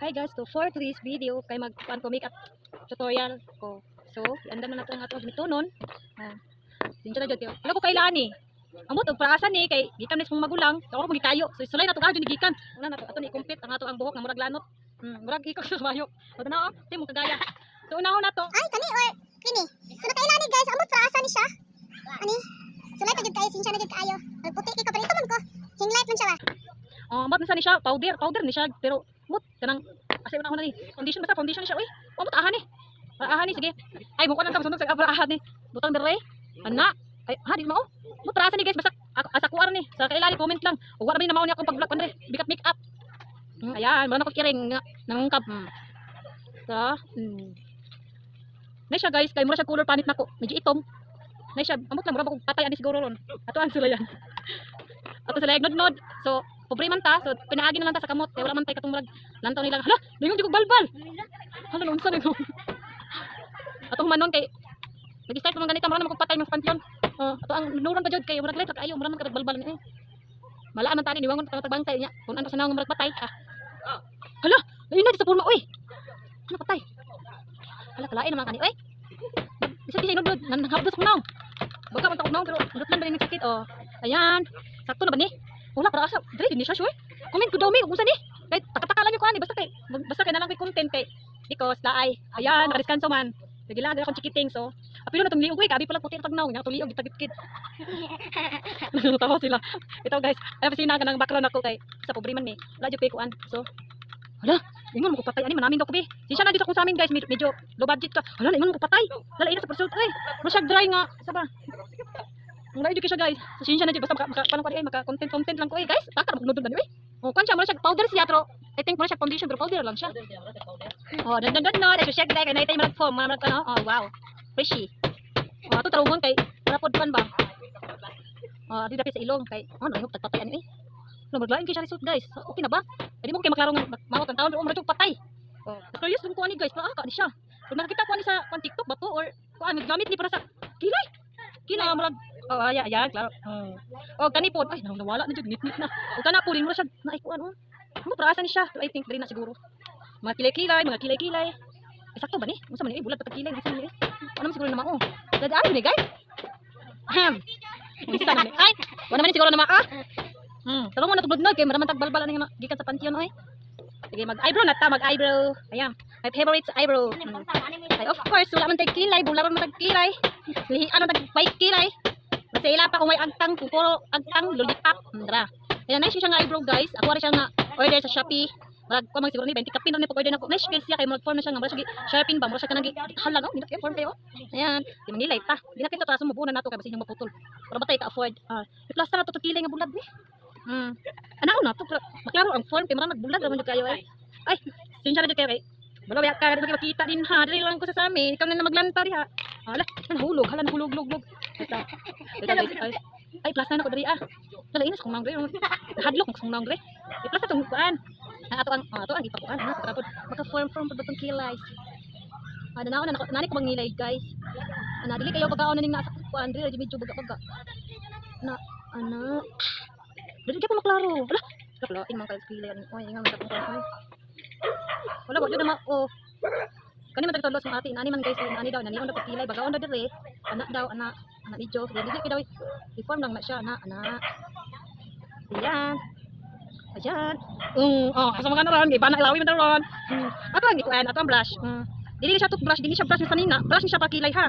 Hi guys, so for today's video kay magkuan ko makeup tutorial ko. So, ianda na nato ang ato mitunon. Sinjo na jud kayo. Wala ko kailan ni. Amo to praasan ni kay gikan ni mong magulang, so ako mo gikayo. So sulay na to gadyo ni gikan. Una na to ato ni compete ang ato ang buhok nga murag lanot. Murag hikak sa mayo. O na ti mo kagaya. So unahon na to. Ay, kani or kini. So nakailan ni guys, amo praasan ni siya. Ani? Sulay pa jud kayo, sinsya na jud kaayo. Puti kay ka parito man ko. Hing light man siya ba. Mat na ni siya powder ni siya pero mut kanang asa una ni. Foundation basta foundation ni siya oy. Mut ahan ni. Ahan ni sige. Ay mo ko nang sunod sa ahan ni. Butang dere. Ana. Ay ha di mo. Mut praasan ni guys basta asa kuar ni. Sa kailali comment lang. Ug wala man mao ni akong pag-vlog pandre. Bigat make up. Ayan, wala na ko kiring nangungkap. So, na siya guys, kay mura siya color panit nako. Medyo itom. Na siya, amot lang mura ba kung patay ani siguro ron. Ato ang sulayan. Ato sila nod-nod. So, pobre man ta, so pinaagi na lang ta sa kamot. Kay wala man tay katong murag lantaw nila. Hala, lingon di ko balbal. Hala, unsa ni ko. Ato manon kay nag-start man ganita mura na magpatay ng pantion. Ato ang nuron pa jud kay murag light kayo, mura man ka balbal ni. Mala man tani niwangon ta tagbangkay niya. Kung ano sa nawong murag patay. Hala, ayun na di sa puno oy. Ano patay? Hala, kalain naman kani oy. Isa nudod, nanghapdos ko naw. Baka man ta ko naw pero nudot lang ba ni sakit oh. Ayan. Sakto na ba ni? Wala para asa. Dili din siya sure. Comment ko daw mi unsa ni? Kay taka-taka lang yung kuan ni basta kay na lang kay content kay because laay. Ayan, nakadiskanso man. Sige lang akong chikiting so. Apilo na tong liog kabi pala puti tagnaw nya to liog gitagit. Nagtawa sila. Ito guys, ay pasina ka ng background ako kay sa pobre man ni. Wala jud kay kuan. So, hala, ingon mo ko patay ani manamin daw ko be. Siya na dito ko sa amin guys, medyo low budget ka. Hala, ingon mo ko patay. Hala, ina sa pursuit ay. Masyag dry nga sa ba. Ang layo siya guys. So, siya na dito basta maka content lang ko eh guys. Takar mo nudod man eh. Oh, kan siya mo siya powder siya pero I think mo siya foundation pero powder lang siya. Oh, no. Ay siya kay naitay man form, man ano. Oh, wow. Freshy. Oh, ato tarungon kay rapod pan ba. Oh, di dapat sa ilong kay ano yung patay ani eh. No, maglain kay siya result guys. Okay na ba? Hindi mo kay maklaro nga mawat ang taon pero umra patay. Oh, curious dun ko ani guys, ka ni siya. Kung nakita ko ani sa TikTok ba to or kuan gamit ni para sa kilay. Kina marag ayan, klaro. Oh, kani po. Ay, nawala na jud nit-nit na. O kana po din mo siya naikuan oh. Mo praasan ni siya. I think diri na siguro. Mga kilay-kilay. Sakto ba ni? Unsa man ni bulat patag kilay gisan ni. Ano man siguro na mao. Dadaan ni guys. Unsa na ni? Ay, wala man siguro na maka. Talo mo na tubod-nod kay maraman tagbalbal ani gikan sa pansyon oy. Sige mag-eyebrow na ta, mag-eyebrow. Ayan. My favorite eyebrow. Ay, of course, wala man tag kilay, bularan man tag kilay. Ano tag bike kilay. Basta ila pa kung may agtang, kung puro agtang, lollipop. Tara. Ayan, nice siya nga eyebrow guys. Ako rin siya nga order sa Shopee. Marag ko mag siguro ni 20 kapin rin po order na ko. Nice skills siya kay mag form na siya nga. Marag siya sharpin ba? Marag siya ka nag-hala no? Hindi na form kayo. Ayan. Di manilay ta. Di na kita traso mabunan nato kay basta yung maputol. Para ba tayo ka-afford? I-plaster na to kilay nga bulad ni. Ano na to? Maklaro ang form kay marang nagbulad naman yung kayo ay. Ay, sinsya na dyan kayo kay. Wala ba ka rin makita din ha. Dali lang ko sa amin. Ikaw na maglanta rin ha. Hala, nahulog. Hala, nahulog. Ay, plaster na ko dari ah. Dala inas kung nangre. Hadlok kung nangre. I-plaster tong kuan. Ato ang ipakuan ha. Tapos maka-form pa batong kilay. Naon na nani ko mangilay guys. Dili kayo pagkaon ning nasa kuan diri medyo baga-baga. Ana. Dili ka pa maklaro. Hala, kaplain man kay kilay ani. Oy, nga matapong kuan. Wala ba jud na kani man tagtudlos ng ate ani man guys ani daw nanion daw kilay bagaon daw dire anak medyo dili daw i-form lang na siya anak ayan asa mga naron gay bana ilawi man daw ron ato ang gikuan ato ang brush dili siya toothbrush dili siya brush sanina brush ni siya pa kilay ha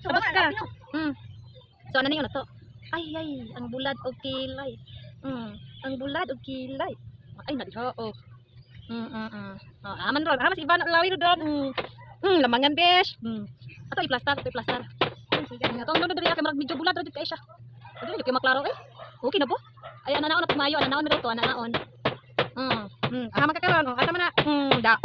sabot ka so ano na to ay ang bulad og kilay ang bulad og kilay ay na diha aman ron si Ivan lawi ron lamangan besh ato i-plaster ato ang diri kay marag medyo bulad ra jud kay siya dili kay maklaro okay na po ay ananaon na pumayo ananaon na to ananaon makakaron asa man na da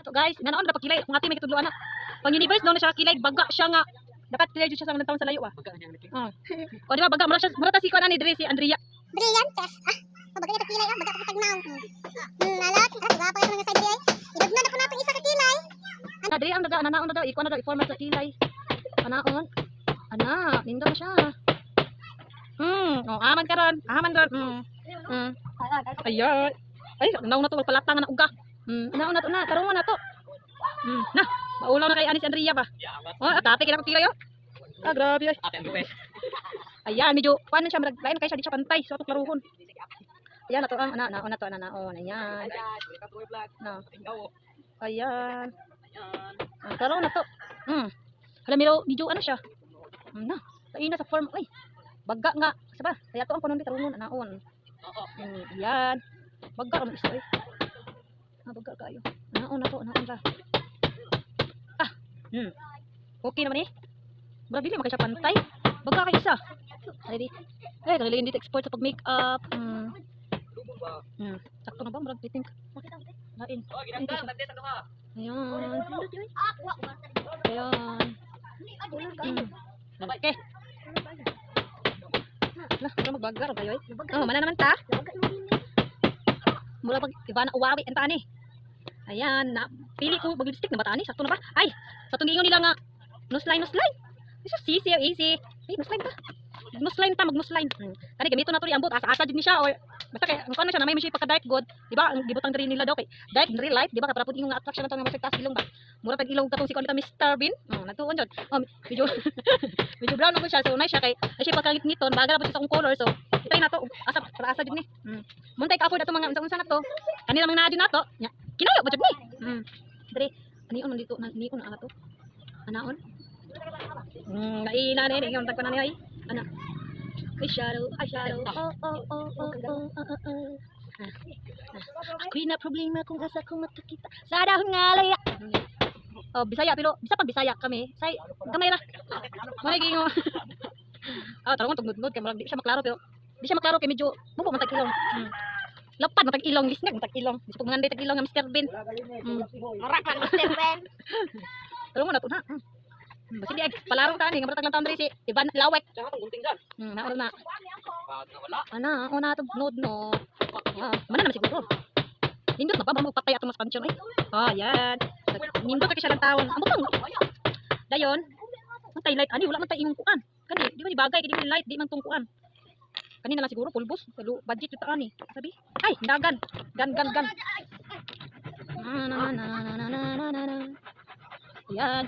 ato guys ananaon na pagkilay kung ati may kitudloan na pang universe daw na siya kilay baga siya nga dapat kilay jud siya sa taon sa layo o di ba baga mura ta si kuan ani diri si Andrea Brilliant. Bagay na kilay baga pa tagnaw. Nalat, diba pa yung mga sa diri. Idugna na po natin isa ka kilay. Diri ang daga ananaon na daw ikuan na daw i-format sa kilay. Anaon. Nindo na siya. Aman karon. Ayan. Ay, nauna to palatang na uga. Nauna to na, tarungan na to. Na, maulaw na kay Anis Andrea ba? Oh, ate kina ko tira yo. Ah, grabe ay. Ayan, medyo paano siya lain kay siya di siya pantay, so ato klaruhon. Ayan, nato ang nauna to na naon, ayan. Na. Ayan. Karon na to. Hala medyo ano siya. Na, taina sa form. Ay, baga nga. Saba, kaya to ang kunon di tarungon naon. Ayan. Baga ra mo isa eh. Baga kayo. Naon na to, naon ra. Okay naman eh. Mura dili makay siya pantay. Baga kay isa. Ready? Eh, kanila dito export sa pag makeup. Sakto na ba? Mura I think. Lain. Ayan. Ayan. Okay. Lah, mura magbagar kayo eh. Oh, mana naman ta? Mura pag iba na uwawi enta ani. Ayan, na pili ko bag lipstick na bata ani. Sakto na ba? Ay, sa tungingon nila nga nusline. This is easy. Ay, nusline ta. Nusline ta, mag-nusline. Kani gamito na to ri ambot, asa-asa jud ni siya or basta kay ang kuno siya na may siya pagka dark good, di ba? Ang gibutang diri nila daw kay dark in real life, di ba? Para pud nga attraction nato nga masig taas ilong ba. Mura tag ilong katong si kon Mr. Bean. Natuon jud. Medyo medyo brown ako siya, so nice siya kay siya pagkangit-ngiton, bagal pa siya sa akong color, so itay na to asa jud ni. Muntay ka afford ato mga unsa na to. Kanila mga naadyo na to. Kinayo ba jud ni? Diri, ani on dito, ni ko na ato. Anaon? Naina ni yung tagpanan niya ay. Ana. Eyeshadow. Ako'y na problema kung asa ko makakita. Sa dahon nga laya. Oh, Bisaya pero bisa pag Bisaya kami. Say, gamay ra. Mo gingo. Tarong tugnud kay marag di siya maklaro pero di siya maklaro kay medyo bubo man tag ilong. Lapad matag ilong lisnag matag ilong. Bisa pag manganday tag ilong nga Mr. Bean. Ora ka Mr. Ben. Tarong na to na. Basta di palaro ta ni nga matag lang taon diri si Ivan Lawek. Naon na. Una to nod no. Mana naman siguro. Nindot na ba magpatay ato mas pansyon ay. Yan. Nindot ka siya lang tawon. Amutong. Dayon. Ang tay light ani wala man tay imong kuan. Kani di ba ni bagay kay di light di man tungkuan. Kani na lang siguro pulbos. Pero budget ito ani. Sabi. Ay, dagan. Gan. Yan.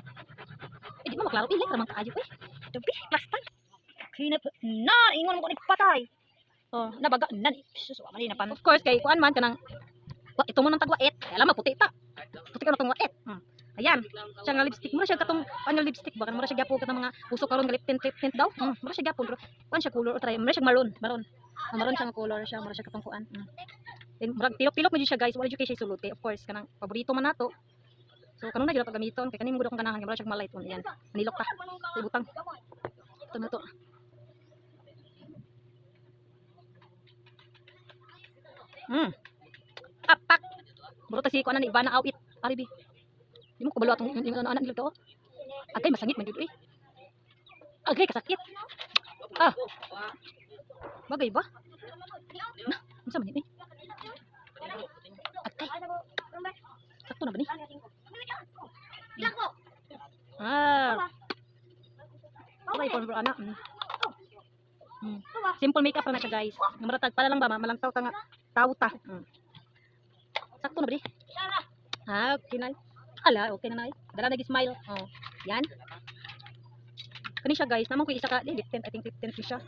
Eh, di ba maklaro? Ilang ramang kaayo eh. Dabi, plastan. Kinap na, ingon mo ni patay. Oh, nabaga nan. Sus, wa man na pan. Of course kay kuan man kanang ito mo nang tagwaet. Alam mo puti ta. Puti ka na tong waet. Ayan. Siya nga lipstick. Mura siya katong ano lipstick ba? Mura siya gapo katong mga usok karon nga lip tint daw. Mura siya gapo pero kuan siya color o try. Mura siya maroon. Maroon siya nga color siya. Mura siya katong kuan. Then murag tilok mo siya guys. Wala jud kay siya sulod kay of course kanang paborito man nato. So kanon na gyud pagamiton kay kaning mudok kong ganahan mura siya malight on. Ayan. Nilok ta. Ibutang. Ito na to. Apak. Buro ta si kuan ni Ivana awit. Aribi. Di mo ko balo atong yung anak nila to. Agay masangit man gyud eh. Agay kasakit. Bagay ba? Na, unsa man ni? Agay. Sakto na ba ni? Okay, for anak. Simple makeup na siya guys. Maratag para lang ba malangtaw ta nga tawta. Sakto na ba di? Okay na. Ala, okay na na. Dara nag-smile. Yan. Kani siya guys, naman ko isa ka, lip tint, I think lip tint siya.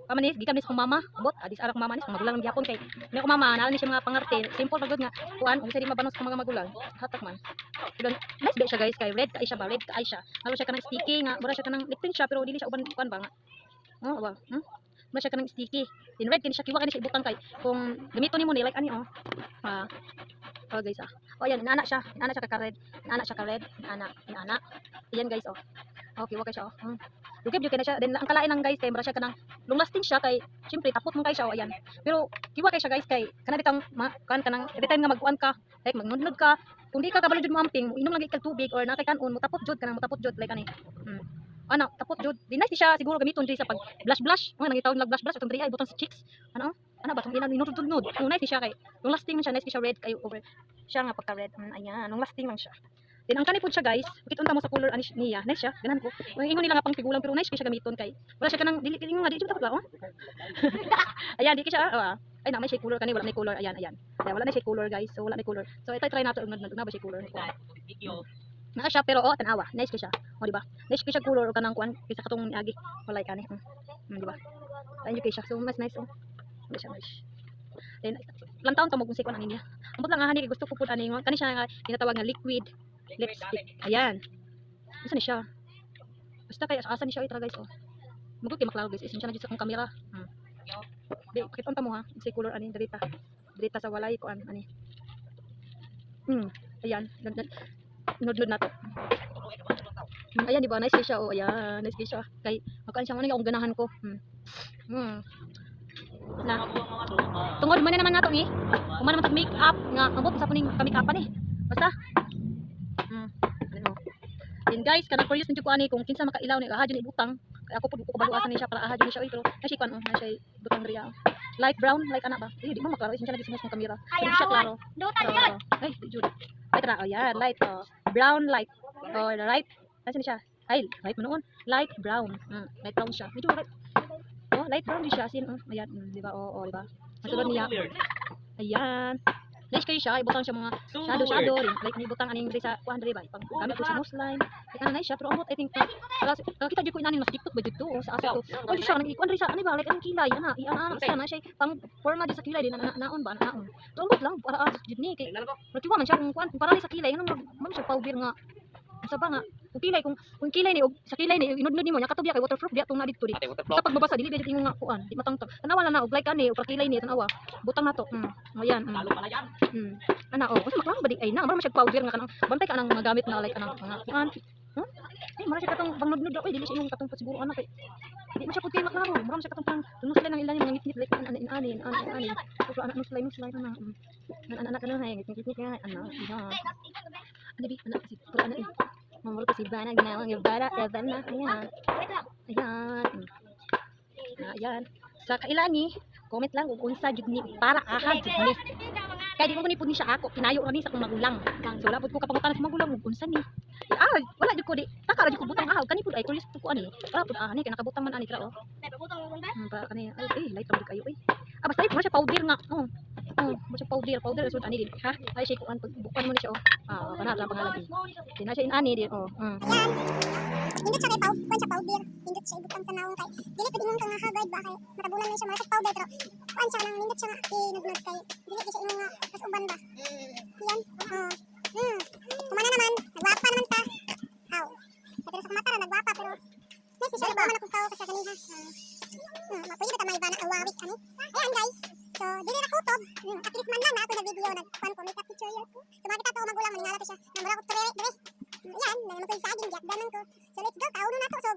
Pamanis, gikan nis kong mama, bot, adis arak mama nis, magulang ng gyapon kay. Ni ko mama, nalan ni siya mga pangarte, simple pagod nga. Kuan, kung di mabanos ka mga magulang. Hatak man. Pero nice ba siya guys, kay red ka ay siya ba, red ka ay siya. Malo siya kanang sticky nga, mura siya kanang lip tint siya pero dili siya uban kuan ba nga. Ba? Mura siya kanang sticky. Din red kini siya kiwa kani siya ibutang kay. Kung gamito nimo ni like ani guys ayan, inaanak siya ka-red. Inaanak siya ka-red. Inaanak. Ayan guys Okay, wala siya Lugib yun kaya na siya. Then ang kalain ng guys kay mara siya kanang long lasting siya kay syempre tapot man kay siya ayan. Pero kiwa kay siya guys kay kana ditang kanang every time nga magkuan ka, like magnudnod ka, kung di ka kabalo jud mo amping, inom lagi kag tubig or nakay kanon mo tapot jud like ani. Tapot jud. Di nice siya siguro gamiton diri sa pag blush. Nangitawon lag blush atong diri ay butang sa cheeks. Ano ba tong inunod. Nice siya kay long lasting man siya, nice siya red kay over. Siya nga pagka red. Ayan, long lasting lang siya. Then ang kanipod siya guys, bakit unta mo sa color ani niya, nice siya. Ganan ko. Ingon nila nga pang pigulang pero nice kay siya gamiton kay. Wala siya kanang dili nga di jud tapos ba Ayan, di kay siya Ay na may shade color kani wala may color. Ayan, ayan. Ayan, wala na shade color guys. So wala may color. So ito try nato ug na ba shade color. Na siya pero tanawa. Nice ko siya. O di ba? Nice ko siya color kanang kuan kaysa katong niagi. Walay kani. Di ba? Ayun yung siya. So mas nice oh. Ano siya nice. Then lang taon tamo kung sikon ang niya. Ambot lang ani gusto ko pud ani kani siya nga ginatawag nga liquid lipstick. Ayan. Asa ni siya? Basta kay asa ni siya itra guys oh. Mugod kay maklaro guys. Isin siya na jud sa akong kamera. Di pakita mo ha. Si color ani dirita. Dirita sa walay kuan ani. Ayan. Nudlud na to. Ayan di ba nice siya oh. Ayan, nice siya. Kay makaan siya man akong ganahan ko. Na tungod man naman nato ni. Kung man naman tag make up nga ambot sa puning ka-make upan eh. Basta. Ano. Then guys, kanang curious nito ko ani kung kinsa makailaw ni ahadyon ibutang. Kaya ako pud ko baluasan ni siya para ahadyon siya pero kasi kan na siya butang riya. Light brown like ana ba? Di mo maklaro isin siya lagi sa kamera. Hindi siya klaro. Ay, di jud. Ay tara, oh yan, light brown light. Oh, light. Nasaan siya? Ay, light mo noon. Light brown. Light brown siya. Medyo light. Oh, light brown din siya. Asin, ayan, di ba? Oh, di ba? Masulod niya. Ayan. Nice kayo siya. Ibutang siya mga shadow rin. Like, ibutang aning diri sa kuhan diri ba? Pang gamit ko sa nose line. Like, nice siya. Pero amot, I think, kita dito ko inanin mas diktot ba dito? Sa aso ko. Oh, di siya. Nag-ikuan diri sa, ano ba? Like, anong kilay. Ana siya na siya. Pang forma di sa kilay. Di naon ba? Naon. Pero amot lang. Para jud ni. Kay, ratiwa man siya kung kuhan. Para sa kilay. Ano man siya powder nga. Sa ba nga? Kung kilay ni og sa kilay ni inudnod nimo nya katubya kay waterproof diha tong na dito di. Sa pagbabasa dili dili nga kuan, di matangtang. Tanawa na og like ani og kilay ni tanawa. Butang nato. Ayan. Ana usa maklang ba di ay na mara man siya powder nga kanang bantay ka nang magamit na like kanang mga kuan. Ay mara siya katong pangnudnod oy dili siya imong katong siguro ana kay. Di man siya pud kay maklaro. Mara man siya katong tunus lang ilan mga ngit like ani. So ana nus line ana. Ana kanang hay ngit nga ana. Ano bi? Anak kasi pura na eh. Mamuro kasi bana ginawang yung bana. Ayan. Ayan. Sa kailani, comment lang kung unsa jud ni para aha jud ni. Kaya di mo ni pud ni siya ako. Kinayo ra ni sa akong magulang. So wala pud ko kapangutan sa magulang kung unsa ni. Wala jud ko di. Taka ra jud ko butang kani pud ay curious ko ani. Wala pud ani kay nakabutang man ani tra oh. Para kani light ra kayo eh. Basta ito siya powder nga. Mo siya powder so ani din ha. Ay siya kuan pagbukan mo ni siya oh. Kana lang pangalan din. Di na siya inani din oh. Ayan. Indot siya kay powder. Indot siya ibutang sa naong kay. Dili pwede mo kang hagad ba kay matabunan man siya mara sa powder pero kuan siya nang indot siya nga inugnod kay dili siya imong nga mas uban ba. Ayan. Kumana naman, nagwapa naman ta. Pero sa kamata ra nagwapa pero nice siya ba man akong tao kasi kaniha. Mapili ta may bana awawit ani. Ayan guys. So, dili ra kutob. At least man lang na ako na video nagkuan ko makeup tutorial ko. So, bakit ato magulang maningala ta siya. Namara ko dire. Ayan, nang sa saging yak danan ko. So, let's go. Kauno na to. So,